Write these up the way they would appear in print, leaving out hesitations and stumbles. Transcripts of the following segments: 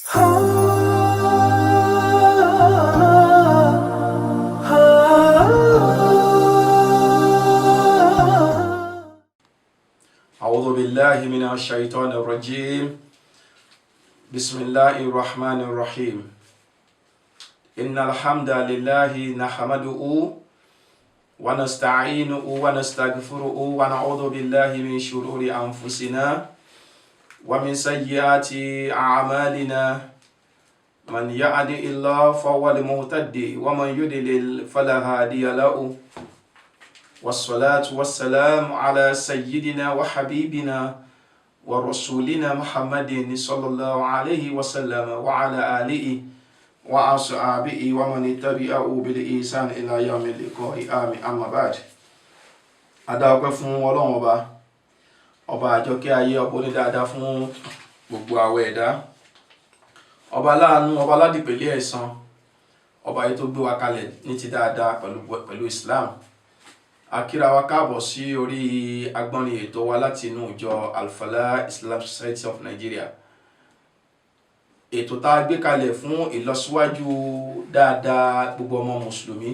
أعوذ بالله من الشيطان الرجيم. بسم الله الرحمن الرحيم. إن الحمد لله نحمده ونستعينه ونستغفره ونعوذ بالله من شرور أنفسنا ومن سيئات أعمالنا. من يهده الله فهو المهتدي ومن يضلل فلا هادي له. والصلاة والسلام على سيدنا وحبيبنا ورسولنا محمد صلى الله عليه وسلم وعلى آله وأصحابه ومن تبعه بالإحسان إلى يوم اللقاء آمين. أما بعد. Adáwọ́pẹ́ fún Ọlọ́run ọba àjọkẹ́ ayé, ọba onídáadáa fún gbogbo àwa ẹ̀dá, ọba láàánú, ọba aládìpẹ̀lẹ́ ẹ̀san, ọba yìí tó gbé wa kalẹ̀ ní ti dáadáa pẹ̀lú Islam. Akíra wa káàbọ̀ sí orí agbọ́nrin ètò wa láti inú ìjọ Al-Falah Islamic Society of Nigeria. Ètò tá a gbé kalẹ̀ fún ìlọsíwájú dáadáa gbogbo ọmọ mùsùlùmí.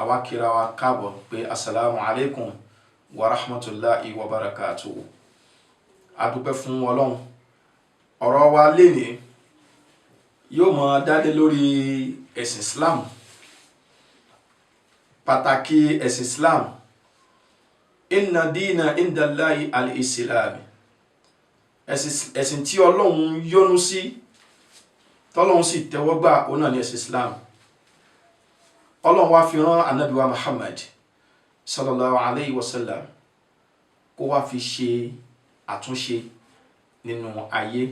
Àwa kíra wa káàbọ̀ pé assalamu alaikum wa rahmatullahi wa barakatuhu. A dúpẹ́ fún Ọlọ́run. Ọ̀rọ̀ wa lénìí yóò máa dálé lórí ẹ̀sìn Islam. Pàtàkì ẹ̀sìn Islam. Inna dina indallahi al-Islam. Ẹ̀sìn tí Ọlọ́run yọ́nú sí, tọ́lọ́run sì tẹ́wọ́gbà, òun náà ni ẹ̀sìn Islam. Ọlọ́run wá fi rán Ànábì wa Muhammad sallallahu alayhi wa sallam kó wá fi ṣe àtúnṣe nínú ayé.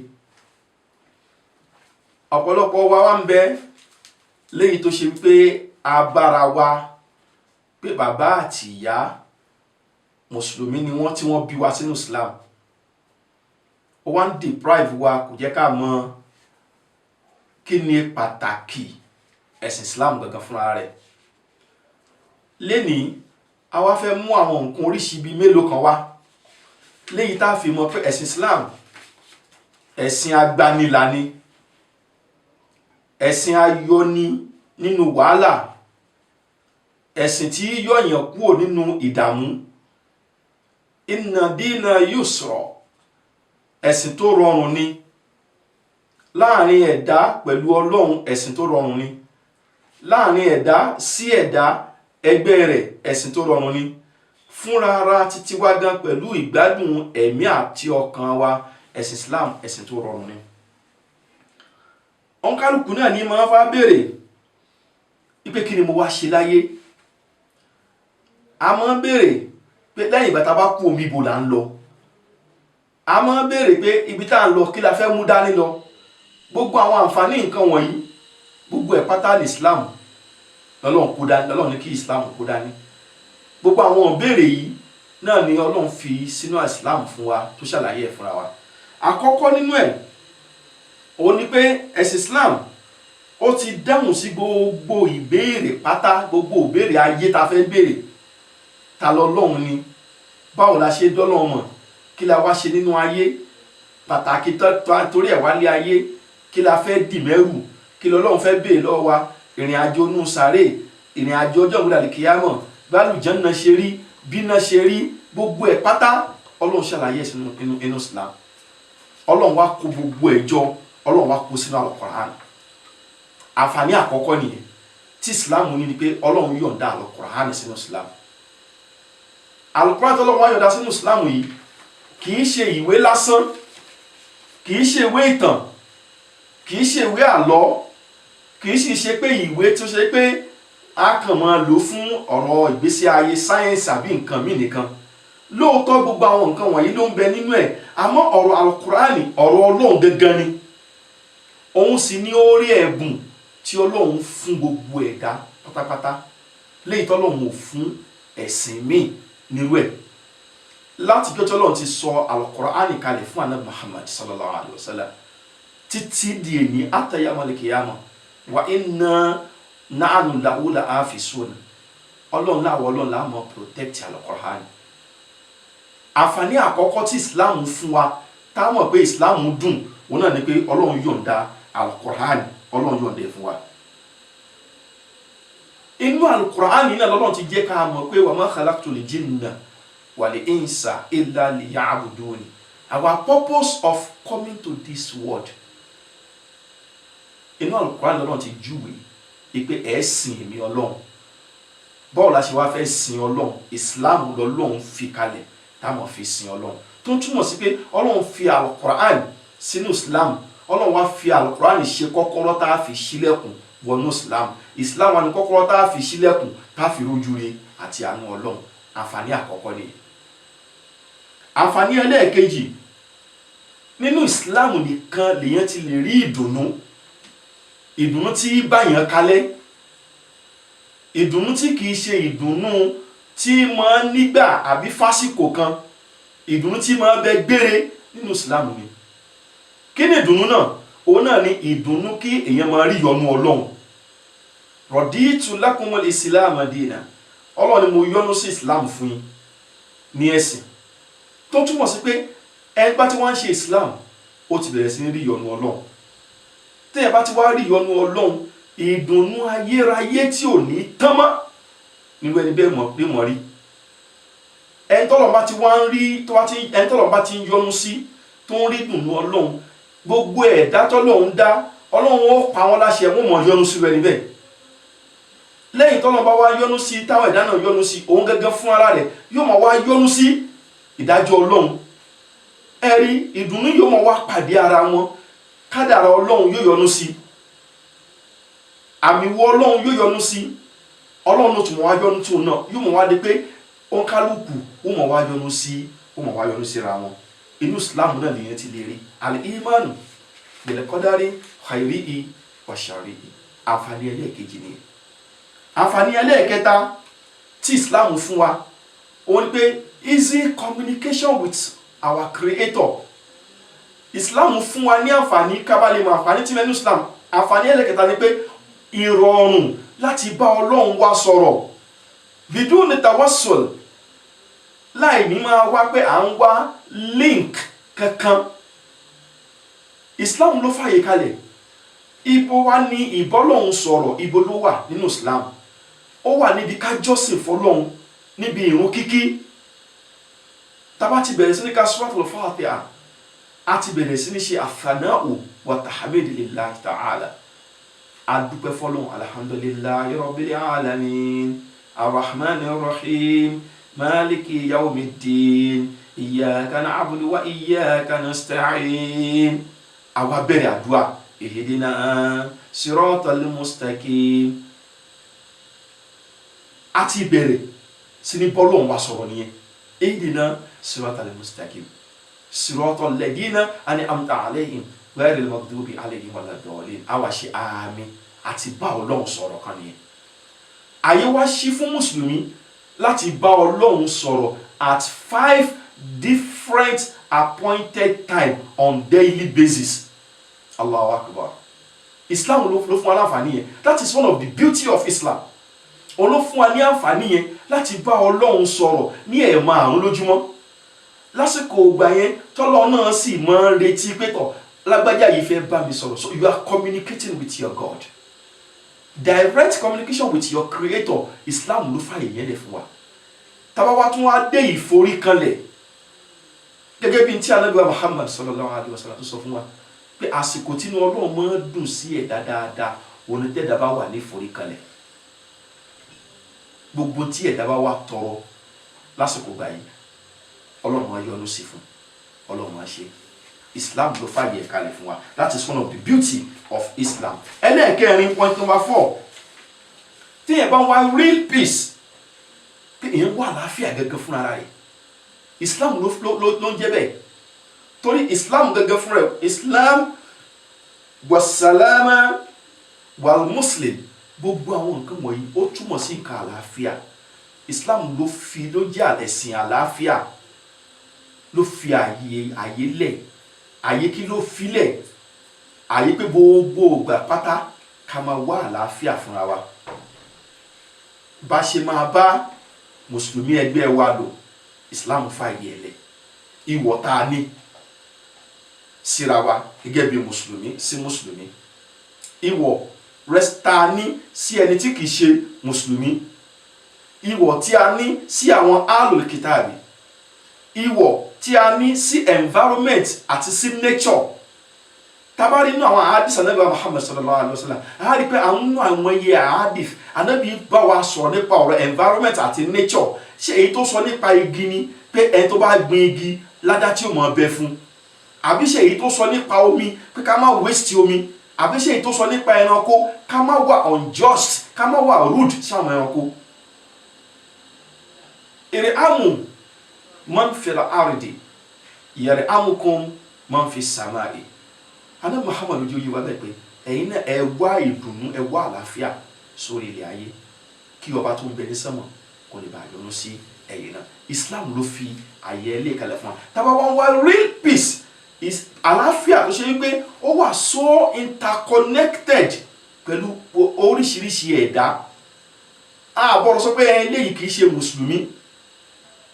Ọ̀pọ̀lọpọ̀ wa wá ń bẹ léyìí tó ṣe pé abára wa pé bàbá àti ìyá mùsùlùmí ni wọ́n tí wọ́n bí wa sínú Islam. Ó wá ń deprive wa, kò jẹ́ ká mọ̀ kí ni pàtàkì ẹ̀sìn Islam gangan fúnra rẹ̀. Lénìí a wá fẹ́ mú àwọn nǹkan oríṣi bíi mélòó kan wá léyìí tá fi mọ̀ pé ẹ̀sìn Islam ẹ̀sìn agbanilà ni, ẹ̀sìn ayọni nínú wàhálà, ẹ̀sìn tí yọ̀yàn kúrò nínú ìdààmú. Inna dina yusra. Ẹ̀sìn tó rọrùn ni láàrin ẹ̀dá pẹ̀lú Ọlọ́run, ẹ̀sìn tó rọrùn ni láàrin ẹ̀dá sí ẹ̀dá ẹgbẹ́ rẹ̀, ẹ̀sìn tó rọrùn ni fúnra ara títí wá gan pẹ̀lú ìgbádùn ẹ̀mí àti ọkàn wa. Ẹ̀sìn Islam ẹ̀sìn tó rọrùn ni. Ọ̀nkálùkù náà ní máa fà béèrè ipe kí ni mo wá ṣe láyé. A máa béèrè pé lẹ́yìn ìgbà tá bá kú omi ibo là ń lọ. A máa béèrè pé ibi tá ń lọ kí la fẹ́ mú dání lọ. Gbogbo àwọn àǹfààní nǹkan wọ̀nyí, gbogbo ẹ̀ pátá ní Islam lọ́lọ́run kó dání, lọ́lọ́run ní kí Islam kó dání. Gbogbo àwọn ìbéèrè yìí náà ni Ọlọ́run fi sínú Islam fún wa, tó ṣàlàyé ẹ̀ fúnra wa. Àkọ́kọ́ nínú ẹ̀ òun ni pé ẹ̀sìn Islam ó ti dáhùn sí gbogbo ìbéèrè pátá, gbogbo ìbéèrè ayé ta fẹ́ béèrè. Ta lọ́lọ́run ni? Báwo la ṣe dọ́lọ́run mọ̀? Kí la wá ṣe nínú ayé? Pàtàkì torí ẹ̀ wálé ayé. Kí la fẹ́ dì mẹ́rù? Kí lọ́lọ́run fẹ́ béèrè lọ́wọ́ wa? Ìrìn àjò nú sàréè, ìrìn àjò ọjọ́ ìgbéra kíyámọ̀, bálùjánnà ṣe rí, bíná ṣe rí, gbogbo ẹ̀ pátá Ọlọ́run ṣàlàyé sínú inú Islam. Ọlọ́run wá kó gbogbo ẹ̀ jọ, Ọlọ́run wá kó sínú Al-Qur'an. Àǹfààní àkọ́kọ́ nìyẹn tí Islam ní ni pé Ọlọ́run yọ̀ǹda Al-Qur'an sínú Islam. Al-Qur'an tọ́lọ́run wá yọ̀ǹda sínú Islam yìí kìí ṣe ìwé lásán, kìí ṣe ìwé ìtàn, kìí ṣe ìwé àlọ́, kìí sì ṣe pé ìwé tó ṣe pé a kàn máa lò fún ọ̀rọ̀ ìgbésí ayé sáyẹ́nsì àbí nǹkan míì nìkan. Lóòótọ́ gbogbo àwọn nǹkan wọ̀nyí ló ń bẹ nínú ẹ̀, àmọ́ ọ̀rọ̀ Al-Qur'an ọ̀rọ̀ Ọlọ́run gangan ni. Òun sì ní orí ẹ̀bùn tí Ọlọ́run fún gbogbo ẹ̀dá pátápátá, léyìí tọ́lọ́run ò fún ẹ̀sìn míì nírú ẹ̀. Láti jọ́ tí Ọlọ́run ti sọ Al-Qur'an kalẹ̀ fún Ànábì Muhammad sallallahu alaihi wasallam títí di èní àtàyàmọ̀ al-qiyamah wa inna nahnu lahu lahafizun. Ọlọ́run láwọ̀ Ọlọ́run la máa protect Al-Qur'an. Àǹfààní àkọ́kọ́ tí Islam fún wa, tá mọ̀ pé Islam dùn, òun náà ni pé Ọlọ́run yọ̀ǹda Al-Qur'an, Ọlọ́run yọ̀ǹda ẹ̀ fún wa. Inú Al-Qur'an náà lọ́lọ́run ti jẹ́ ká mọ̀ pé wa ma khalaqtul jinna wal insa illa liya'buduni. Our purpose of coming to this world, inú Al-Qur'an lọ́lọ́run ti júwe pé ẹ sìn èmi Ọlọ́run. Báwo la ṣe wá fẹ́ sìn Ọlọ́run? Islam lọ́lọ́run fi kalẹ̀ táwọn fi sìn Ọlọ́run, tó ń túmọ̀ sí pé Ọlọ́run fi Al-Qur'an sínú Islam. Ọlọ́run wá fi Al-Qur'an ṣe kọ́kọ́rọ́ tá a fi ṣílẹ̀kùn wọnú Islam. Islam wà ní kọ́kọ́rọ́ tá a fi ṣílẹ̀kùn tá a fi rójú re àti àánú Ọlọ́run. Àǹfààní àkọ́kọ́ ni. Àǹfààní ẹlẹ́ẹ̀kejì, nínú Islam nìkan lèyàn ti lè rí ìdùnnú tí báyàn kalẹ̀, ìdùnnú tí kìí ṣe ìdùnnú tí máa nígbà àbí fásìkò kan, ìdùnnú tí máa bẹ gbére. Nínú Islam ni. Kí ni ìdùnnú náà? Òun náà ni ìdùnnú kí èèyàn máa rí yọ́nú Ọlọ́run. Raditu lakumul Islam dina. Ọlọ́run ni mo yọ́nú sí Islam fún yín ní ẹ̀sìn. Tó túmọ̀ sí pé ẹni bá tí wọ́n ń ṣe Islam, ó ti bẹ̀rẹ̀ sí ní rí yọ́nú Ọlọ́run. Tẹ́yẹ̀ bá ti wá rí yọ́nú Ọlọ́run, ìdùnnú ayérayé tí ò ní tán mọ́ nínú ẹni bẹ́ẹ̀ mọ̀ rí. Ẹni tọ́lọ́run bá ti wá ń rí, ẹni tọ́lọ́run bá ti ń yọ́nú sí, tó ń rí ìdùnnú Ọlọ́run, gbogbo ẹ̀dá tọ́lọ́run dá, Ọlọ́run ó pa wọ́n láṣẹ, wọ́n mọ̀ yọ́nú sí ẹni bẹ́ẹ̀. Lẹ́yìn tọ́lọ́run bá wá yọ́nú sí, táwọn ẹ̀dá náà yọ́nú sí, òun gẹ́gẹ́ fún ara rẹ̀ yóò máa wá yọ́nú sí ìdájọ́ Ọlọ́run. Ẹ̀rí ìdùnnú yóò máa wá pàdé ara wọn. Kádàrá Ọlọ́run yóò yọ́nú sí, àmì wo Ọlọ́run yóò yọ́nú sí. Ọlọ́run tó mọ̀ wá yọ́nú tó náà yóò mọ̀ wá di pé ó ń kálukú ó mọ̀ wá yọ́nú sí, ó mọ̀ wá yọ́nú síra wọn. Inú Islam náà lèyàn ti lè rí al-imanu bil qadari khairihi wa sharrihi. Àǹfààní ẹlẹ́ẹ̀kejì ni. Àǹfààní ẹlẹ́ẹ̀kẹta tí Islam fún wa, òun ni pé easy communication with our Creator. Islam fún wa ní àǹfààní kábàlẹ̀ mọ̀ àǹfààní tí mẹ́nu Islam. Àǹfààní ẹlẹ́ẹ̀kẹta ni pé ìrọ̀rùn láti bá Ọlọ́run wa sọ̀rọ̀ bidun tawassul, láì ní máa wá pé à ń wá link kankan. Islam ló fàyè kalẹ̀. Ibo wá ní ìbọ́lọ́hun sọ̀rọ̀, ibo ló wà nínú Islam? Ó wà níbi ká jọ́sìn fọ́lọ́hun níbi ìrun kíkí. Tá bá ti bẹ̀rẹ̀ sí ní ká Suratul Fatiha, a ti bẹ̀rẹ̀ sí ní ṣe athana'u wa tahmid lillahi ta'ala. A dúpẹ́ fọ́lọ́hun, alhamdulillahi rabbil alamin, arrahmanir rahim, maliki yawmiddin, iyyaka na'budu wa iyyaka nasta'in. Àwa bẹ̀rẹ̀ àdúà, ihdina siratal mustaqim. A ti bẹ̀rẹ̀ sí ní bọ́lọ́hun wa sọ̀rọ̀ nìyẹn. Ihdina siratal mustaqim, siratal ladina an'amta alayhim ghayril maghdubi alayhim waladdallin. Àwa ṣe àmín àti bá Ọlọ́run sọ̀rọ̀ kan nìyẹn. Àyè wá ṣí fún Mùsùlùmí láti bá Ọlọ́run sọ̀rọ̀ at 5 different appointed time on daily basis. Allahu Akbar. Islam ló fún wa láǹfààní yẹn. That is one of the beauty of Islam. Ó ló fún wa ní àǹfààní yẹn láti bá Ọlọ́run sọ̀rọ̀ ní ẹ̀ẹ̀márùn lójúmọ́. Lásìkò ìgbà yẹn tọ́lọ́ náà sì máa ń retí pé tọ̀ lágbájá yìí fẹ́ bá mi sọ̀rọ̀. So you are communicating with your God. Direct communication with your Creator. Islam ló fàyè yẹn lẹ̀ fún wa. Tá bá wá tún wá dé ìforíkanlẹ̀, gẹ́gẹ́ bí tí Ànábì Muhammad sallallahu alaihi wasallam tó sọ fún wa pé àsìkò tí inú Ọlọ́run máa ń dùn sí ẹ̀dá dáadáa, òun ni tẹ́dá bá wà ní ìforíkanlẹ̀. Gbogbo tí ẹ̀dá bá wà tọrọ lásìkò gbà yìí, Ọlọ́run á yọ́nú sí fún, Ọlọ́run á ṣe. Islam ló fàyè kalẹ̀ fún wa. That is one of the beauty of Islam. Ẹlẹ́ẹ̀kẹrin, point number 4. Tí ẹ bá wá real peace, pé èèyàn wà láàfíà gẹ́gẹ́ fún ara rẹ̀, Islam ló ń jẹ́ bẹ́ẹ̀. Torí Islam gẹ́gẹ́ fún rẹ̀, Islam wasalama wal muslim, gbogbo àwọn nǹkan wọ̀nyí ó túmọ̀ sí nǹkan àlàáfíà. Islam ló jẹ́ ẹ̀sìn àlàáfíà, ló fi àyè lẹ̀, àyè kí ló filẹ̀, àyè pé gbogbo ìgbà pátá ká máa wá àlàáfíà fúnra wa. Bá ṣe máa bá Mùsùlùmí ẹgbẹ́ wa lò, Islam fàyè lẹ̀. Ìwọ̀ tá a ní síra wa gẹ́gẹ́ bí mùsùlùmí sí mùsùlùmí, ìwọ̀ rẹ́sítà ní sí ẹni tí kìí ṣe mùsùlùmí, ìwọ̀ tí a ní sí àwọn alul kitabi, ìwọ̀ tí a ní sí environment àti sí nature. Tabari nínú àwọn ahadith Ànábì Muhammad sallallahu alaihi wasallam, a rí pé àwọn iye ahadith Ànábì bá wa sọ̀rọ̀ nípa ọ̀rọ̀ environment àti nature. Ṣé èyí tó sọ nípa igi ni pé ẹni tó bá gbin igi ládá tí ó mọ̀ bẹ fún, àbí ṣé èyí tó sọ nípa omi pé ká má waste omi, àbí ṣé èyí tó sọ nípa ẹranko ká má wà unjust, ká má wà rude sí àwọn ẹranko. Irhamu man fil ardi yarhamukum man fis samai. Ànábì Muhammad ojú yìí wá bẹ́ẹ̀ pé ẹ̀yin náà ẹ wá ìdùnnú, ẹ wá àlàáfíà sórí ilẹ̀ ayé kí ọba tó ń bẹ ní sánmọ̀ kó lè bá yọ́nú sí ẹ̀yin náà. Islam ló fi àyè ẹlẹ́ kalẹ̀ fún wa. Tábà wọ́n wá real peace, àlàáfíà tó ṣe wípé ó wà so interconnected pẹ̀lú oríṣiríṣi ẹ̀dá. Àbọ̀rọ̀ sọ pé eléyìí kìí ṣe mùsùlùmí,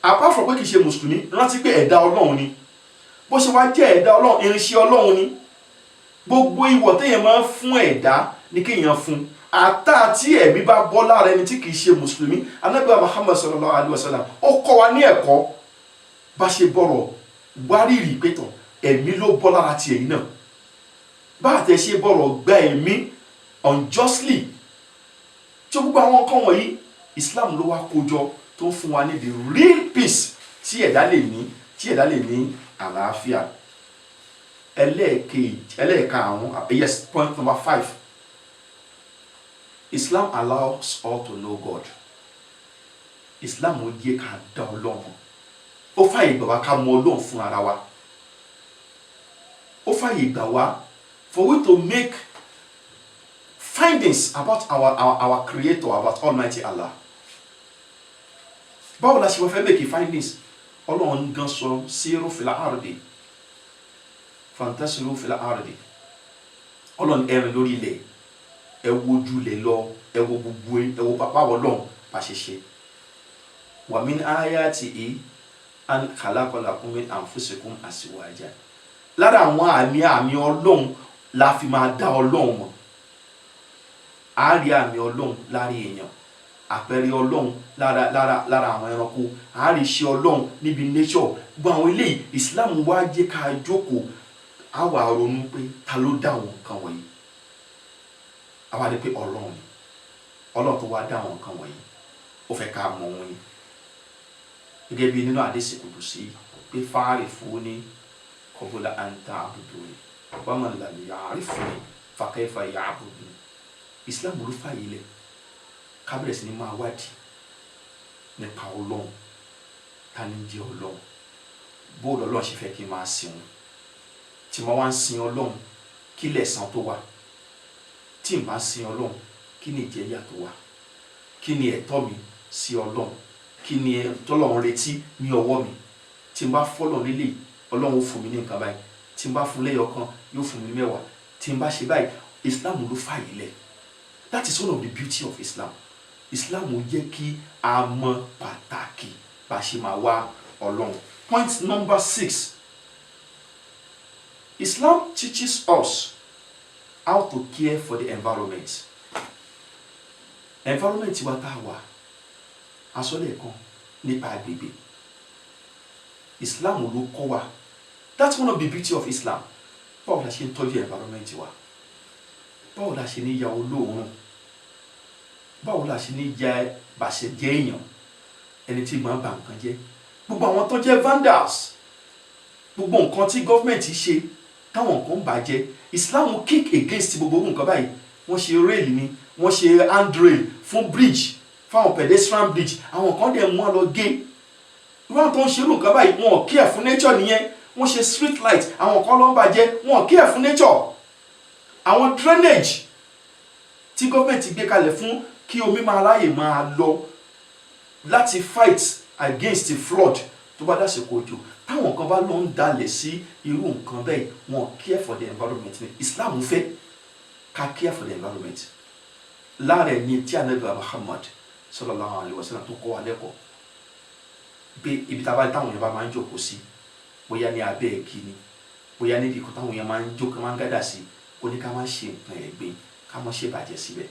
apart from pé kìí ṣe mùsùlùmí, rántí pé ẹ̀dá Ọlọ́run ni. Bó ṣe wá jẹ́ ẹ̀dá Ọlọ́run, irinṣẹ́ Ọlọ́run ni. Gbogbo ìwọ̀ téèyàn máa ń fún ẹ̀dá ní kéèyàn fún. Àtà tí ẹ̀mí bá bọ́ lára ẹni tí kìí ṣe mùsùlùmí, Ànábì Muhammad sallallahu alaihi wasallam ó kọ́ wa ní ẹ̀kọ́ bá ṣe bọ̀rọ̀ wárìrì pétọ̀ ẹ̀mí ló bọ́ lára ti ẹ̀yin náà, bá àtẹ̀ ṣe bọ̀rọ̀ gba ẹ̀mí unjustly. Tí gbogbo àwọn nǹkan wọ̀nyí Islam ló wá kójọ tó ń fún wa ní the real peace tí ẹ̀dá lè ní àlàáfíà. Ẹlẹ́ẹ̀karùn-ún, yes, point number 5. Islam allows all to know God. Islam ó jẹ́ ká dá Ọlọ́run. Ó fàyè gbà wá ká mọ Ọlọ́run fún ara wa. Ó fàyè gbà wá for we to make findings about our creator, about Almighty Allah. Báwo la ṣe wọ́n fẹ́ make findings? Ọlọ́run gan sọ siru fil ardi fantasiru fil ardi. Ọlọ́run ẹ̀rìn lórí ilẹ̀, ẹ wojú lẹ̀ lọ, ẹ wo gbogbo ẹ wo bàbá Ọlọ́run bá ṣe ṣe. Wa min ayatihi an khalaqa lakum min anfusikum azwaja. Lára àwọn àmì Ọlọ́run la fi máa dá Ọlọ́run mọ̀. A rí àmì Ọlọ́run lára èèyàn, àpẹẹrẹ Ọlọ́run lára àwọn ẹranko, a rí iṣẹ́ Ọlọ́run níbi nature. Gbogbo àwọn eléyìí Islam wá jẹ́ ká jókòó, a wá ronú pé ta ló dá àwọn nǹkan wọ̀nyí. A wá rí pé Ọlọ́run ni. Ọlọ́run tó wá dá àwọn nǹkan wọ̀nyí, ó fẹ́ ká mọ̀ wọ́n ni. Gẹ́gẹ́ bí nínú àdísì kùdùsí pé fa'arifuni qabla an ta'buduni wa man lam ya'rifni fa kayfa ya'buduni. Islam ló fàyè lẹ̀ ká bẹ̀rẹ̀ sí ní máa wádìí nípa Ọlọ́run, ta ni jẹ́ Ọlọ́run, bó l'Ọlọ́run ṣe fẹ́ kí n máa sìn òun, tí mo wá ń sìn Ọlọ́run kí lẹ̀san tó wà, tí n bá sìn Ọlọ́run kí ni ìjẹyà tó wà, kí ni ẹ̀tọ́ mi sí Ọlọ́run, kí ni t'Ọlọ́run retí ní ọwọ́ mi, tí n bá fọ́lọ̀ nílé Ọlọ́run ó fún mi ní nǹkan báyìí, tí n bá fún lẹ́yọ̀kan yóò fún mi ní mẹ́wàá, tí n bá ṣe báyìí. Islam ló fàyè lẹ̀. That is one of the beauty of Islam. Islam ó jẹ́ kí a mọ̀ pàtàkì bá ṣe máa wá Ọlọ́run. Point number 6. Islam teaches us how to care for the environment. Environment wa tá wà, asọ́lẹ̀ kan nípa agbègbè. Islam ló kọ́ wa. That's one of the beauty of Islam. Báwo la ṣe ń tọ́jú environment wa? Báwo la ṣe ní ya olóòórùn? Báwo la ṣe ní ya bàṣẹ jẹ́ èèyàn, ẹni tí máa ń ba nǹkan jẹ́? Gbogbo àwọn tó jẹ́ vandals, gbogbo nǹkan tí gọ́ọ̀mẹ̀ntì ṣe táwọn nǹkan ń bàjẹ́, Islam kick against gbogbo nǹkan báyìí. Wọ́n ṣe rail ni, wọ́n ṣe handrail fún bridge, fáwọn pedestrian bridge, àwọn kan dẹ̀ mú wọn lọ gé. Wọ́n tó ń ṣe irú nǹkan báyìí, wọn ò care fún nature nìyẹn. Wọ́n ṣe street light, àwọn kan ló ń bàjẹ́, wọn ò care fún nature. Àwọn drainage tí gọ́ọ̀mẹ̀ntì gbé kalẹ̀ fún kí omi máa ráyè máa lọ láti fight against the flood tó bá dásìkò òjò, táwọn kan bá lọ ń dalẹ̀ sí irú nǹkan bẹ́ẹ̀, wọn care for the environment. Islam fẹ́ ká care for the environment. Lára ẹni tí Ànábì Muhammad sallallahu alaihi wasallam tó kọ́ wa lẹ́kọ̀ọ́ pé ibi tá a bá táwọn yẹn bá máa ń jókòó sí, bóyá ní abẹ́ igi ni, bóyá níbi kan táwọn èèyàn máa ń jó kan máa ń gádà sí kó ní ká má ṣe nǹkan ẹ̀gbin ká má ṣe bàjẹ́ síbẹ̀.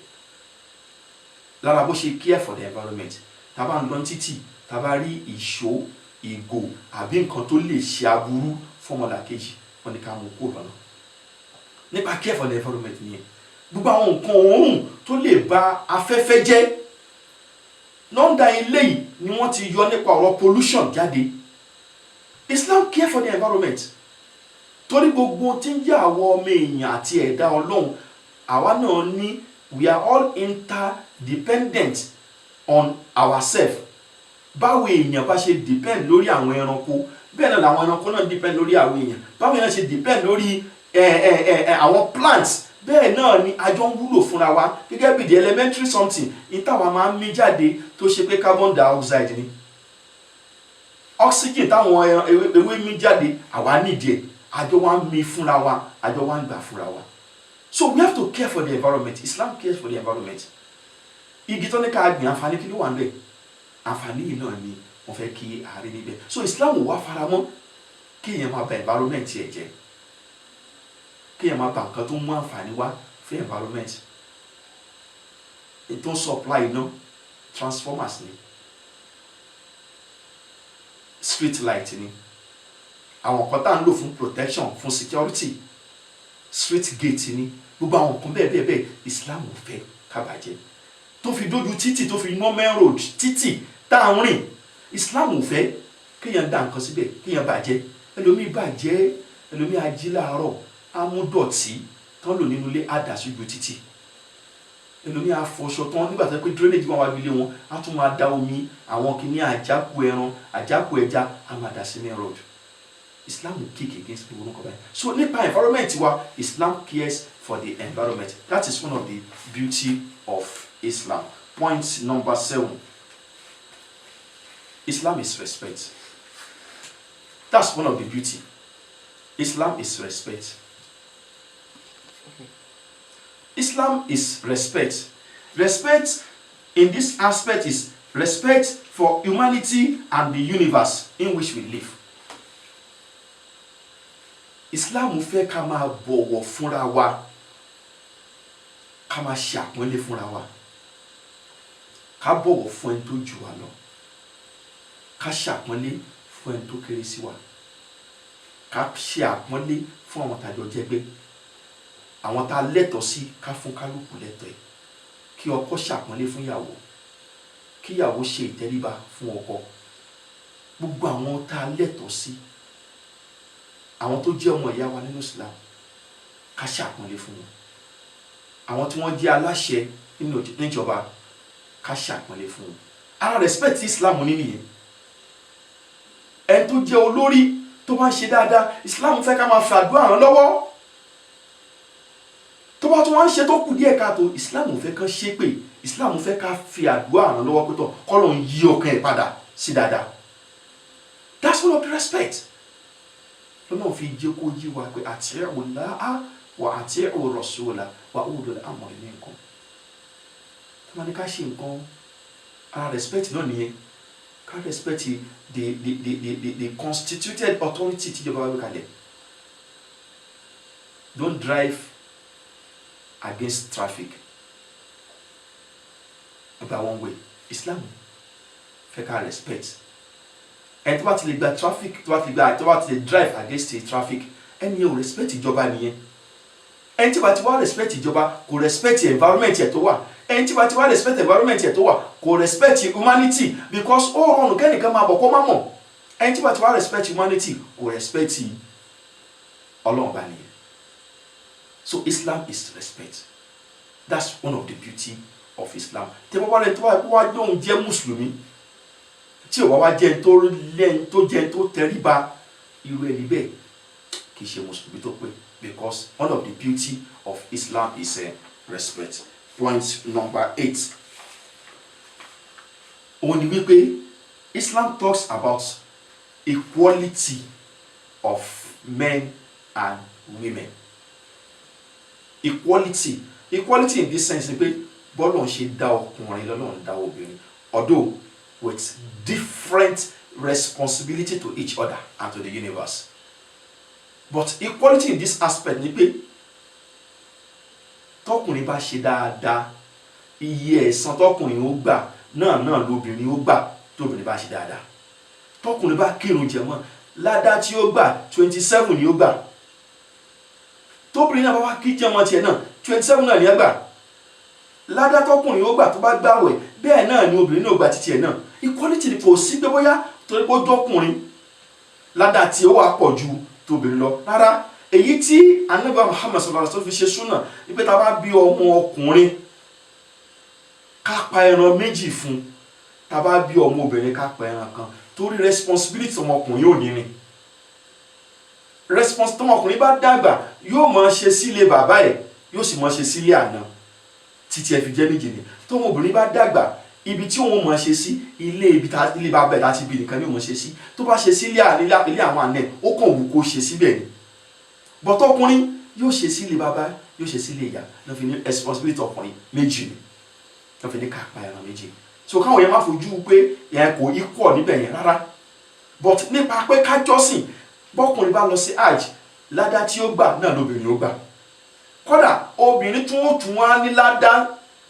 Lára bó ṣe care for the environment, tá bá ń lọ títì tá bá rí ìṣó ìgò àbí nǹkan tó lè ṣe aburú fọ́mọlàkejì wọ́n ní ká mú kúrò lọ́nà. Nípa care for the environment nìyẹn. Gbogbo àwọn nǹkan òórùn tó lè ba afẹ́fẹ́ jẹ́ lọ́ndà eléyìí ni wọ́n ti yọ nípa ọ̀rọ̀ pollution jáde. Islam care for the environment. Torí gbogbo tí ń jẹ́ àwọn ọmọ èèyàn àti ẹ̀dá Ọlọ́run àwa náà ní we are all interdependent on ourselves. Báwo èèyàn bá ṣe depend lórí àwọn ẹranko bẹ́ẹ̀ náà làwọn ẹranko náà depend lórí àwọn èèyàn. Báwo èèyàn ṣe depend lórí àwọn plants bẹ́ẹ̀ náà ni àjọ ń wúlò fúnra wa gẹ́gẹ́ bí the elementary something ìtawà máa ń mí jáde tó ṣe pé carbon dioxide ni. Oxygen táwọn ewé mí jáde àwa nídìí ẹ̀ àjọ wa ń mí fúnra wa àjọ wa ń gbà fúnra wa. So we have to care for the environment. Islam cares for the environment. Igi tó ní ká gbìn àǹfààní kí ló wà níbẹ̀? Àǹfààní yìí náà ni wọ́n fẹ́ kí àárín níbẹ̀. So Islam ò wá faramọ́ kí èèyàn máa ba environment ẹ̀ jẹ́, kí èèyàn máa ba nǹkan tó mú àǹfààní wá fún environment. Ètò supply iná transformers ni, street light ni, àwọn kan tá à ń lò fún protection fún security, street gate ni, gbogbo àwọn nǹkan bẹ́ẹ̀ bẹ́ẹ̀ Islam ò fẹ́ ká bàjẹ́. Tó fi dójú títì tó fi ná main road títì tá à ń rìn, Islam ò fẹ́ kéèyàn dá nǹkan síbẹ̀ kéèyàn bàjẹ́. Ẹlòmíì bàjẹ́, ẹlòmíì ají láàárọ̀ amúdọ̀tí tán lò nínú ilé á dà sójú títì. Ẹlòmíì afọṣọ tán nígbà tó pé drainage wọn wá gbilé wọn á tún máa da omi àwọn kìíní àjákù ẹran àjákù ẹja á máa dà sí main road. Islam will kick against people who come. So nípa environment wa, Islam cares for the environment. That is one of the beauty of Islam. Point number 7. Islam is respect. That's one of the beauty. Islam is respect. Islam is respect. Respect in this aspect is respect for humanity and the universe in which we live. Islam fẹ́ ká máa bọ̀wọ̀ fúnra wa, ká máa ṣe àpọ́nlé fúnra wa, ká bọ̀wọ̀ fún ẹni tó jù wá lọ, ká ṣe àpọ́nlé fún ẹni tó kéré sí wa, ká ṣe àpọ́nlé fún àwọn tàjọ jẹ́gbẹ́, àwọn tá lẹ́tọ̀ọ́ sí ká fún kálukú lẹ́tọ̀ọ́ ẹ̀, kí ọkọ ṣe àpọ́nlé fún ìyàwó, kí ìyàwó ṣe ìtẹríba fún ọkọ, gbogbo àwọn tá lẹ́tọ̀ọ́ sí, àwọn tó jẹ́ ọmọ ìyá wa nínú Islam ká ṣàpọ́nlé fún wọn, àwọn tí wọ́n jẹ́ aláṣẹ níjọba ká ṣàpọ́nlé fún wọn. Ara respect Islam ní nìyẹn. Ẹni tó jẹ́ olórí tó bá ń ṣe dáadáa, Islam fẹ́ ká máa fi àdúrà ràn lọ́wọ́. Tó bá tún wá ń ṣe tó kù díẹ̀ káàtó, Islam fẹ́ kán ṣépè, Islam fẹ́ ká fi àdúrà ràn lọ́wọ́ pé tọ́ k'Ọlọ́run yí ọkàn ẹ̀ padà sí dáadáa. That's one of the respect. Lọ́nà fi jẹ́ kó yí wa pé ati'u Allaha wa ati'u Rasula wa ulul amri minkum. Tí wọ́n ní ká ṣe nǹkan, ara respect náà nìyẹn. Ká respect the constituted authority tí ìjọba wá kalẹ̀. Don't drive against traffic. About one way. Islam fẹ́ ká respect. Ẹni tó bá ti lè gba traffic, tó bá ti lè drive against the traffic, ẹni yẹn ò respect ìjọba nìyẹn. Ẹni tí bá ti wá respect ìjọba kò respect environment ẹ̀ tó wà. Ẹni tí bá ti wá respect environment ẹ̀ tó wà kò respect humanity, because ó rọrùn kẹ́nìkan máa bọ̀ kó má mọ̀. Ẹni tí bá ti wá respect humanity kò respect Ọlọ́run bá nìyẹn. So Islam is respect. That's one of the beauty of Islam. Tẹ́ bá wá lẹ́yìn tó wá lóun jẹ́ Mùsùlùmí, tí ó wá jẹ́ tó lẹ́yìn tó jẹ́ tó tẹríba, irú ẹni bẹ́ẹ̀ kì í ṣe Mùsùlùmí tó pé, because one of the beauty of Islam is respect. Point number 8. Ó ní wípé Islam talks about equality of men and women. Equality in this sense ni pé bọ́lọ̀ ń ṣe dá ọkùnrin lọ́lọ́run dá obìnrin, although with different responsibility to each other and to the universe. but equality in this aspect ni pé tọkùnrin bá ṣe dáadáa iye ẹ̀san tọkùnrin ó gbà náà lóbìnrin ó gbà tóbìnrin bá ṣe dáadáa. Tọkùnrin bá kírun jẹmọ́ ládá tí ó gbà 27 ni ó gbà. Tóbìnrin náà bá wá kí jẹmọ́ tiẹ̀ náà 27 náà ni ó gbà. Ládá tọkùnrin ó gbà tó bá gbààwẹ̀ bẹ́ẹ̀ náà ni obìnrin náà gbà títí ẹ̀ náà. Equality ni kò sí pé bóyá torí pé ó jọkùnrin ládá tí ó wà pọ̀ ju tóbìnrin lọ. Rárá, èyí tí Ànábì Muhammad sallallahu alaihi wasallam fi ṣe súnà wípé tá bá bí ọmọ ọkùnrin ká pa ẹran méjì fún, tá bá bí ọmọ obìnrin ká pa ẹran kan, torí responsibility ọmọkùnrin yóò ní ni. Response tọmọkùnrin bá dàgbà yóò máa ṣe sílé bàbá ẹ̀ yóò sì máa ṣe sílé àná títí ẹ fi jẹ́ méjì ni. Tọmọbìnrin bá dàgbà ibi tí òun máa ṣe sí ilé bàbá ẹ̀ láti bí nìkan ni òun ṣe sí. Tó bá ṣe sílé ilé àwọn àna ẹ̀ ó kàn wù kó ṣe síbẹ̀ ni. But ọkùnrin yóò ṣe sílé bàbá yóò ṣe sílé ìyá ló fi ní responsibility ọkùnrin méjì ni ló fi ní ká pa ẹran méjì. So káwọn yẹn má fojú pé yẹn kò equal níbẹ̀ yẹn rárá. But nípa pé ká jọ́sìn bọ́kùnrin bá lọ sí hajj ládá tí ó gbà náà lóbìnrin ó gbà. Kódà obìnrin tún wá ní ládá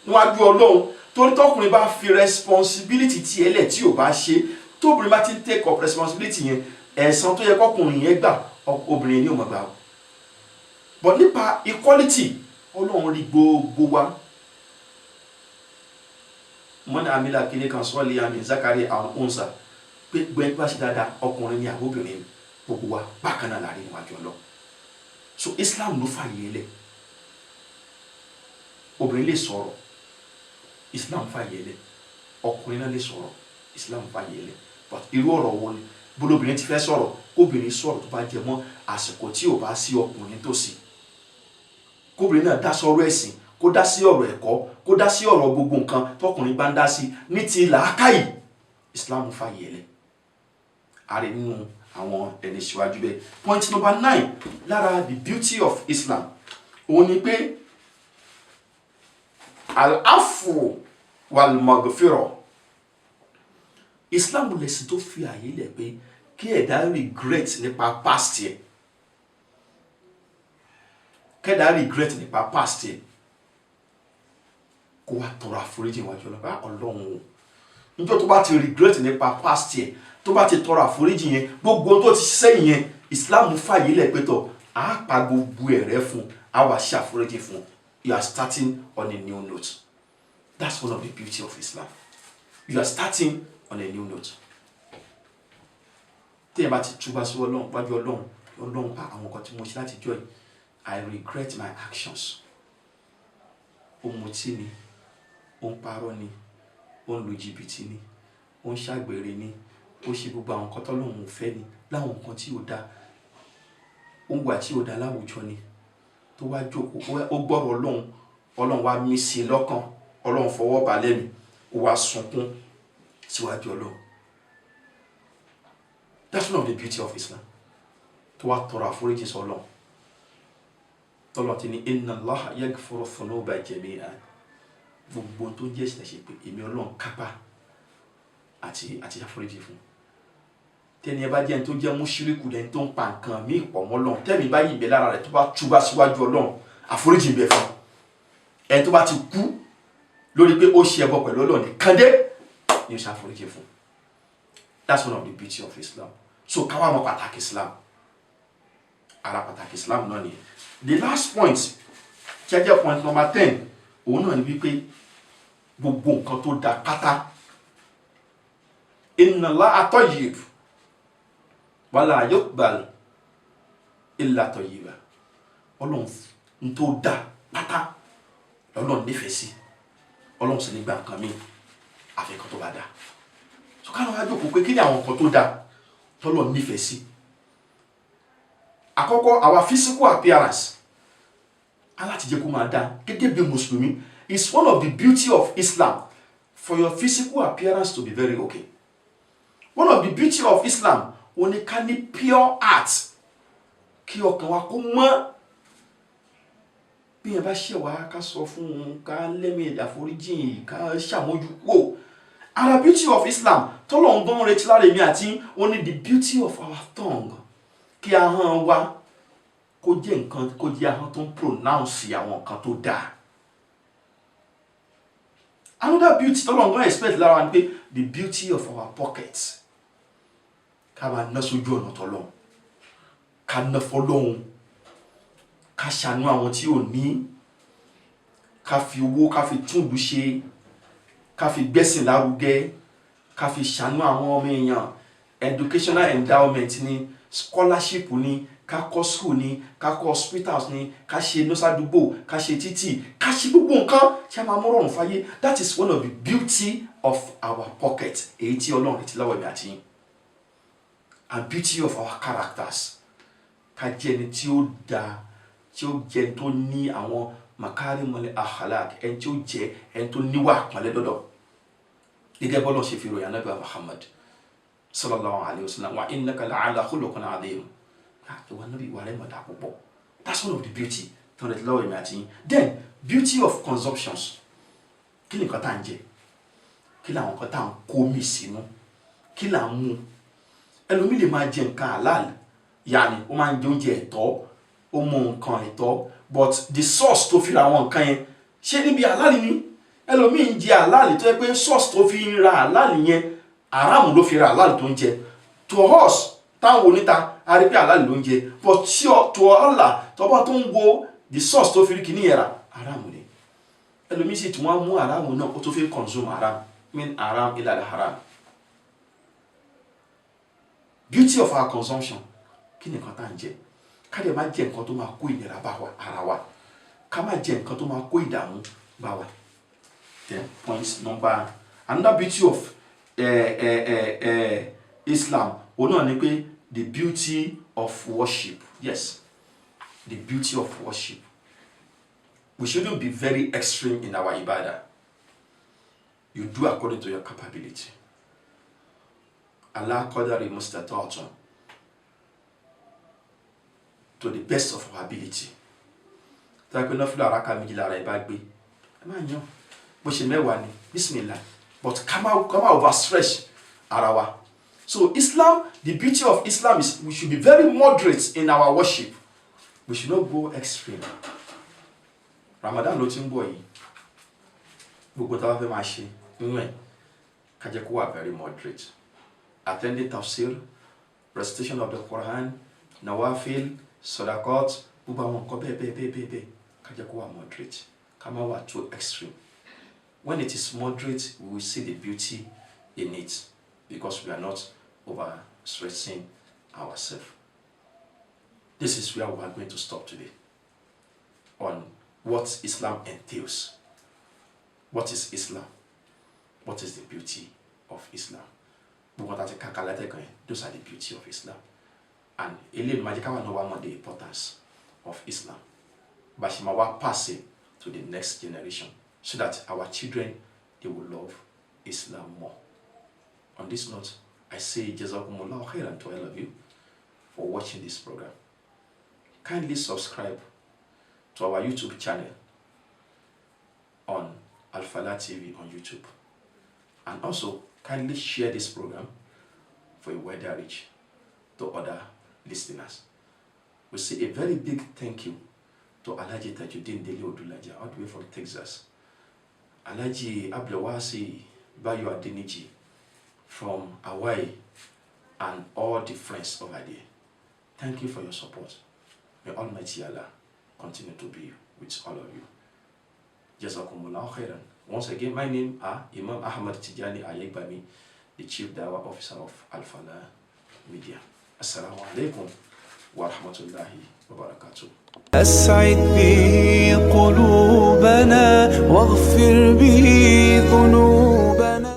níwájú Ọlọ́run torí tọkùnrin bá fi responsibility ti ẹlẹ̀ tí ò bá ṣe, tóbìnrin bá ti take up responsibility yẹn ẹ̀san tó yẹ kọkùnrin yẹn gbà obìnrin ní ò mọ̀ gbà. But nípa equality Ọlọ́run rí gbogbo wa. Mọ́nà àmìlà kìíní kan sọ́ọ̀lì àmì Zakari àwọn òǹsà pé gbẹ́ni bá ṣe dáadáa ọkùnrin ní àbóbìnrin gbogbo wa bákan náà láàrin níwájú Ọlọ́run. So Islam ló fàyè lẹ̀. Obìnrin lè sọ̀rọ̀, Islam fàyè lẹ̀. Ọkùnrin náà lè sọ̀rọ̀, Islam fàyè lẹ̀. But irú ọ̀rọ̀ wo ni bólóbìnrin ti fẹ́ sọ̀rọ̀ kóbìnrin sọ̀rọ̀ tó bá jẹ mọ́ àsìkò tí ò bá sí ọkùnrin tó sí. Kóbìnrin náà dá sọ̀rọ̀ ẹ̀sìn, kó dá sí ọ̀rọ̀ ẹ̀kọ́, kó dá sí ọ̀rọ̀ gbogbo nǹkan tọkùnrin bá ń dá sí ní ti làákàyè. Islam fàyè lẹ̀. Ààrẹ nínú àwọn ẹni síwájú bẹ́ẹ̀. Point number 9 lára the beauty of Islam òun ni pé al-afu wal-maghfirah. Islam lẹ̀sìn tó fi àyè lẹ̀ pé kí ẹ̀dá regret nípa past yẹ. Kẹ́dá regret nípa past yẹ. Kó wá tọrọ àforíjì wájú Ọlọ́run. Níjọ́ tó bá ti regret nípa past yẹ, tó bá ti tọrọ àforíjì yẹn, gbogbo tó ti sẹ́yìn yẹn, Islam fàyè lẹ̀ pé tọ̀ á pa gbogbo ẹ̀rẹ́ fún, á wá ṣe àforíjì fún. You are starting on a new note. That's one of the beauty of Islam. You are starting on a new note. Tí ẹ bá ti túbá sí Ọlọ́run, wájú Ọlọ́run àwọn nǹkan tí mo ṣe láti jọ́ yìí, I regret my actions. Ó mutí ni, ó ń parọ́ ni, ó ń lu jìbìtì ni, ó ń ṣàgbèrè ni, ó ṣe gbogbo àwọn nǹkan t'Ọlọ́run fẹ́ ni, láwọn nǹkan tí ò dá, ó ń wà tí ò dá láwùjọ ni, tó wá jókòó ó gbọ́rọ̀ Ọlọ́run wá mí sí lọ́kàn, Ọlọ́run fọwọ́ bà lẹ́mìí, ó wá sunkún síwájú Ọlọ́run. That's one of the beauty of Islam. Tó wá tọrọ àforíjì sọ Ọlọ́run. Tọ́lọ̀ ti ní inna Allaha yaghfiru dhunuba jami'an. Gbogbo tó jẹ́ ìṣẹ̀ṣẹ̀ pé èmi Ọlọ́run kápá àti àforíjì fún. Tẹ́ni ẹ bá jẹ́ ẹni tó jẹ́ mushriku lẹ́ni tó ń pa nǹkan mí pọ̀ mọ́ Ọlọ́run, tẹ́mi bá yìí bẹ lára rẹ̀ tó bá túbá síwájú Ọlọ́run, àforíjì bẹ fún. Ẹni tó bá ti kú lórí pé ó ṣe ẹbọ pẹ̀lú Ọlọ́run nìkan dé ni ó ṣe àforíjì fún. That's one of the beauty of Islam. So káwá mọ̀ pàtàkì Islam. Ara pàtàkì Islam náà ni. The last point, jẹ́jẹ́ point number 10, òun náà ni wípé gbogbo nǹkan tó dá pátá. Inna Allaha tayyib wa la yuqbal illa tayyiba. Ọlọ́run tó dá pátá Ọlọ́run nífẹ̀ẹ́ sí. Ọlọ́run sì ní gbà nǹkan mi àfi nǹkan tó bá dá. So ká lọ wá jókòó pé kí ni àwọn nǹkan tó dá t'Ọlọ́run nífẹ̀ẹ́ sí. Àkọ́kọ́, our physical appearance aláti jẹ́ kó máa dá gẹ́gẹ́ bí Mùsùlùmí is one of the beauty of Islam for your physical appearance to be very okay. One of the beauty of Islam ó ní ká ní pure heart, kí ọkàn wa kó mọ́. Bí ẹ bá ṣẹ̀ wá ká sọ fún un, ká lẹ́mìí àforíjì, ká ṣàmójúkúrò. Ara beauty of Islam t'Ọlọ́run gan retí lára èmi àti ó ní the beauty of our tongue. Kí ahọ́n wa kó jẹ́ nǹkan kó jẹ́ ahọ́n tó ń pronounce àwọn nǹkan tó dáa. Another beauty tọ́lọ́run gan expect lára ni pé the beauty of our pockets. Ká máa ná sójú ọ̀nà tọ́lọ́run, ká ná fọ́lọ́run, ká ṣàánú àwọn tí ò ní, ká fi owó ká fi tún ìlú ṣe, ká fi gbẹ́sìn lárugẹ, ká fi ṣàánú àwọn ọmọ èèyàn, educational endowment ni, scholarship ni, ká kọ́ school ni, ká kọ́ hospitals ni, ká ṣe nọ́sàdúgbò, ká ṣe títì, ká ṣe gbogbo nǹkan tí a máa mú rọrùn fáyé. That is one of the beauty of our pocket, èyí tí Ọlọ́run ti láwọ̀ ẹ̀mí àti yín. And beauty of our characters, ká jẹ́ ẹni tí ó dáa, tí ó jẹ́ ẹni tó ní àwọn makarimul akhlaq, ẹni tí ó jẹ́ ẹni tó níwà pọ̀nlẹ́ dọ́dọ̀. Gẹ́gẹ́ bọ́lọ̀ ṣe fi ròyìn Ànábì Muhammad sallallahu alayhi wa sallam, wa innaka la'ala khuluqin adhim. Ìwà Ànábì ìwà rẹ̀ mọ̀ dá púpọ̀. That's one of the beauty tí wọ́n ti láwọ̀ ẹ̀mí àti yín. Then beauty of consumptions. Kí ni nǹkan tá à ń jẹ? Kí làwọn nǹkan tá à ń kó mì sínú? Kí là ń mú? Ẹlòmíì lè máa jẹ nǹkan halal, yàní ó máa ń jẹ oúnjẹ ẹ̀tọ́, ó mú nǹkan ẹ̀tọ́, but the source tó fi ra àwọn nǹkan yẹn ṣé níbi halal ni? Ẹlòmíì ń jẹ halal tó yẹ pé source tó fi ra halal yẹn haram ló fi ra halal tó ń jẹ. To us táwọn oníta a rí pé halal ló ń jẹ, but to Allah tó bá tó ń wo the source tó fi rí kìíní yẹn ra haram ni. Ẹlòmíì sì tí wọ́n mú haram náà ó tó fi consume haram, min haram ila al haram. Beauty of our consumption. Kí ni nǹkan tá à ń jẹ? Ká dẹ̀ má jẹ nǹkan tó máa kó ìnira bá wa ara wa. Ká má jẹ nǹkan tó máa kó ìdààmú bá wa. Then another beauty of Islam, òun náà ni pé the beauty of worship. Yes, the beauty of worship. We shouldn't be very extreme in our ibadah. You do according to your capability. Allah qadari mustata'atun, to the best of our ability. Tá pé náfìlà rákà méjì lára ẹ bá gbé, ẹ máa yan bó ṣe mẹ́wàá ni, bismillah. But come out overstretch ara wa. So Islam, the beauty of Islam is we should be very moderate in our worship. We should not go extreme. Ramadan ló ti ń bọ̀ yìí. Gbogbo tá bá fẹ́ máa ṣe nínú ẹ̀, ká jẹ́ kó wà very moderate. Attending tafsir, recitation of the Quran, nawafil, sadaqat, gbogbo àwọn nǹkan bẹ́ẹ̀ ká jẹ́ kó wà moderate. Ká má wà too extreme. When it is moderate, we will see the beauty in it because we are not overstressing ourselves. This is where we are going to stop today on what Islam entails. What is Islam? What is the beauty of Islam? Those are the beauty of Islam. And the importance of Islam. But she might pass it to the next generation so that our children, they will love Islam more. On this note, I say Jazakumullahu khairan to all of you for watching this program. Kindly subscribe to our YouTube channel on Al-Falah TV on YouTube. And also, kindly share this program for a wider reach to other listeners. We say a very big thank you to Alhaji Tajuddin Dele Odulaja, all the way from Texas. Alhaji Abdulwasi Bayo Adeniji from Hawaii, and all the friends over there. Thank you for your support. May Almighty Allah continue to be with all of you. Jazakumullahu khairan. Once again, my name is Imam Ahmad Tijani Ayegbami, the Chief Dawah Officer of Al-Falah Media. Assalamu alaikum wa rahmatullahi wa barakatuh. أسعد به قلوبنا واغفر به ذنوبنا.